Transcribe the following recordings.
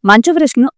Manchu Vishnu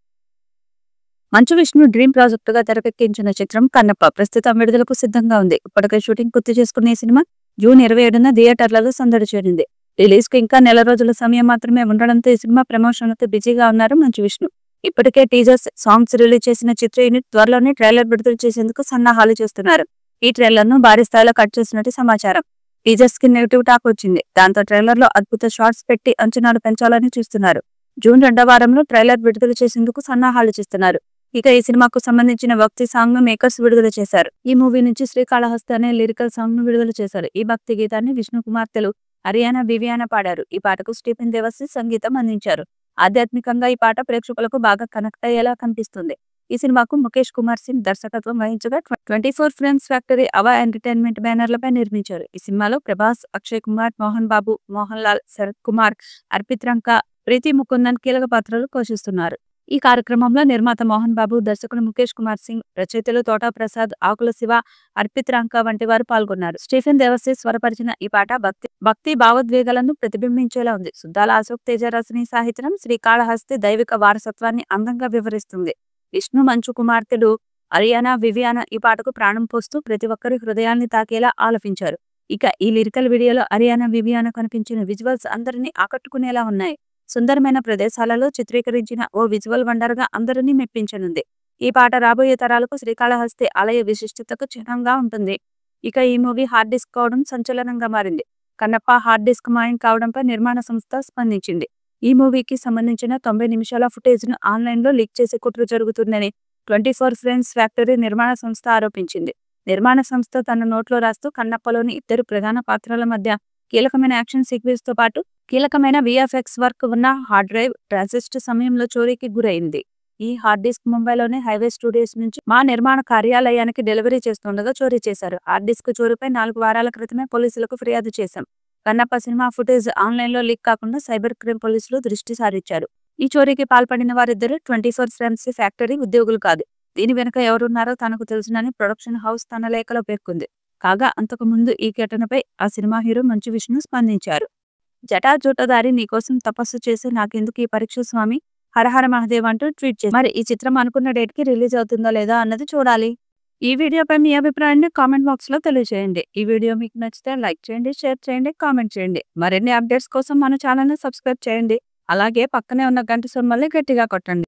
Manchu Vishnu dream ప్రాజెక్టుగా తెరకెక్కించిన చిత్రం కన్నప్ప ప్రస్తుతం విడుదలకు సిద్ధంగా ఉంది. ఇప్పటికే షూటింగ్ పూర్తి చేసుకున్న ఈ సినిమా జూన్ 27న థియేటర్లలో సందడి చేరింది. రిలీజ్ కు ఇంకా నెల రోజుల సమయం మాత్రమే ఉండడంతో ఈ సినిమా ప్రమోషన్లతో బిజీగా ఉన్నారు మంచు విష్ణు. ఇప్పటికే టీజర్స్, సాంగ్స్ రిలీజ్ చేసిన చిత్ర యూనిట్ త్వరలోనే ట్రైలర్ విడుదల చేసేందుకు సన్నాహాలు చేస్తున్నారు. ఈ ట్రైలర్ ను భారీ స్థాయిలో కట్ చేసినట్టు సమాచారం. టీజర్స్ కి నెగిటివ్ టాక్ వచ్చింది. దాంతో ట్రైలర్ లో అద్భుత షార్ట్స్ పెట్టి అంచనాలు పెంచాలని చూస్తున్నారు. జూన్ 2వ వారంలో ట్రైలర్ విడుదల చేసేందుకు సన్నాహాలు చేస్తున్నారు. ఇక ఈ సినిమాకు సంబంధించిన భక్తి సాంగ్ ను మేకర్స్ విడుదల చేశారు. ఈ మూవీ నుంచి శ్రీకాళహస్తి అనే లిరికల్ సాంగ్ ను విడుదల చేశారు. ఈ భక్తి గీతాన్ని విష్ణు కుమార్తెలు హరియానా వివియానా పాడారు. ఈ పాటకు స్టీఫెన్ దేవస్సి సంగీతం అందించారు. ఆధ్యాత్మికంగా ఈ పాట ప్రేక్షకులకు బాగా కనెక్ట్ అయ్యేలా కనిపిస్తుంది. ఈ సినిమాకు ముఖేష్ కుమార్ సింగ్ దర్శకత్వం వహించగా 24 ఫ్రేమ్స్ ఫ్యాక్టరీ అవా ఎంటర్టైన్మెంట్ బ్యానర్లపై నిర్మించారు. ఈ సినిమాలో ప్రభాస్, అక్షయ్ కుమార్, మోహన్ బాబు, మోహన్ లాల్, శరత్ కుమార్, అర్పిత్ రంక, ప్రీతి ముకుందన్ కీలక పాత్రలు పోషిస్తున్నారు. ఈ కార్యక్రమంలో నిర్మాత మోహన్ బాబు, దర్శకుడు ముఖేష్ కుమార్ సింగ్, రచయితలు తోటా ప్రసాద్, ఆకుల శివ, అర్పిత్ రంక వంటి వారు పాల్గొన్నారు. స్టీఫెన్ దేవస్సి స్వరపరిచిన ఈ పాట భక్తి భావోద్వేగాలను ప్రతిబింబించేలా ఉంది. సుద్దాల అశోక్ తేజ రాసిన ఈ సాహిత్యం శ్రీకాళహస్తి దైవిక వారసత్వాన్ని అందంగా వివరిస్తుంది. విష్ణు, మంచు కుమార్తెలు హరియానా వివియానా ఈ పాటకు ప్రాణం పోస్తూ ప్రతి ఒక్కరి హృదయాన్ని తాకేలా ఆలపించారు. ఇక ఈ లిరికల్ వీడియోలో హరియానా వివియానా కనిపించిన విజువల్స్ అందరినీ ఆకట్టుకునేలా ఉన్నాయి. సుందరమైన ప్రదేశాలలో చిత్రీకరించిన ఓ విజువల్ వండర్ గా అందరినీ మెప్పించనుంది. ఈ పాట రాబోయే తరాలకు శ్రీకాళహస్తి ఆలయ విశిష్టతకు చిహ్నంగా ఉంటుంది. ఇక ఈ మూవీ హార్డ్ డిస్క్ కావడం సంచలనంగా మారింది. కన్నప్ప హార్డ్ డిస్క్ మాయం కావడంపై నిర్మాణ సంస్థ స్పందించింది. ఈ మూవీకి సంబంధించిన 90 నిమిషాల ఫుటేజ్ ను ఆన్లైన్ లో లీక్ చేసే కుట్ర జరుగుతుందని 24 ఫ్రేమ్స్ ఫ్యాక్టరీ నిర్మాణ సంస్థ ఆరోపించింది. నిర్మాణ సంస్థ తన నోట్లో రాస్తూ కన్నప్పలోని ఇద్దరు ప్రధాన పాత్రల మధ్య కీలకమైన యాక్షన్ సీక్వెన్స్ తో పాటు కీలకమైన విఎఫ్ఎక్స్ వర్క్ ఉన్న హార్డ్ డ్రైవ్ ట్రాన్సిస్ట్ సమయంలో చోరీకి గురైంది. ఈ హార్డ్ డిస్క్ ముంబైలోని హైవే స్టూడియోస్ నుంచి మా నిర్మాణ కార్యాలయానికి డెలివరీ చేస్తుండగా చోరీ చేశారు. హార్డ్ డిస్క్ చోరీపై 4 వారాల క్రితమే పోలీసులకు ఫిర్యాదు చేశాం. కన్నప్ప సినిమా ఫుటేజ్ ఆన్లైన్ లో లీక్ కాకుండా సైబర్ క్రైమ్ పోలీసులు దృష్టి సారించారు. ఈ చోరీకి పాల్పడిన వారిద్దరు 24 ఫ్రేమ్స్ ఫ్యాక్టరీ ఉద్యోగులు కాదు. దీని వెనుక ఎవరున్నారో తనకు తెలుసునని ప్రొడక్షన్ హౌస్ తన లేఖలో పేర్కొంది. కాగా అంతకు ముందు ఈ ఘటనపై ఆ సినిమా హీరో మంచు విష్ణు స్పందించారు. జటాజూటధారి నీకోసం తపస్సు చేసి నాకెందుకు ఈ పరీక్ష స్వామి, హరహర మహదేవ్ అంటూ ట్వీట్ చేశారు. మరి ఈ చిత్రం అనుకున్న డేట్ కి రిలీజ్ అవుతుందో లేదా అన్నది చూడాలి. ఈ వీడియోపై మీ అభిప్రాయాన్ని కామెంట్ బాక్స్ లో తెలియజేయండి. ఈ వీడియో మీకు నచ్చితే లైక్ చేయండి, షేర్ చేయండి, కామెంట్ చేయండి. మరిన్ని అప్డేట్స్ కోసం మన ఛానల్ ని సబ్స్క్రైబ్ చేయండి. అలాగే పక్కనే ఉన్న గంట సింబల్ని గట్టిగా కొట్టండి.